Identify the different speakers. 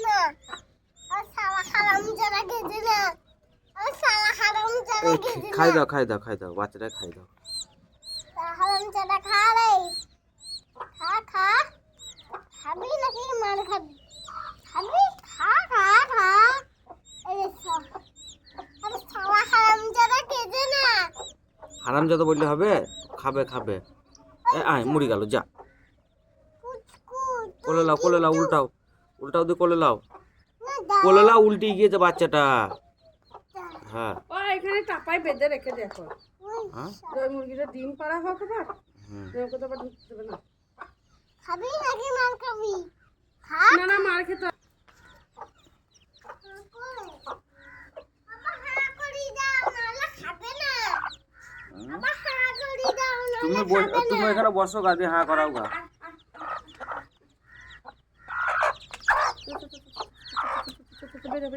Speaker 1: না আর সালা হারাম যারা গেছে না আর সালা হারাম যারা গেছে না
Speaker 2: খাই দাও বাচ্চাটা খাই দাও।
Speaker 1: হারাম যারা খা রে খা খা খাবি নাকি মার খাবি খাবি খা খা খা এই সব আর সালা হারাম যারা গেছে না
Speaker 2: হারামজাদা বললে হবে? খাবে আয় মুড়ি গেল যা। কোলে লাও উল্টাও দিয়ে কোলে লাও উল্টে গিয়েছে বাচ্চাটা। হ্যাঁ
Speaker 3: এখানে টাপায় বেঁধে রেখে দেখো
Speaker 2: হ্যাঁ
Speaker 3: ওই মুরগিটা ডিম পাড়া হোক আবার ওকে তো আবার ঢুকতে দেবে না।
Speaker 1: খাবি নাকি মার খাবি খা
Speaker 3: না না মার খেতে
Speaker 1: বাবা হা করি দাও নাহলে খাবে না বাবা হা করি দাও
Speaker 2: তুমি এখানে বসো গা দিয়ে হ্যাঁ করাও গা।
Speaker 3: বেরো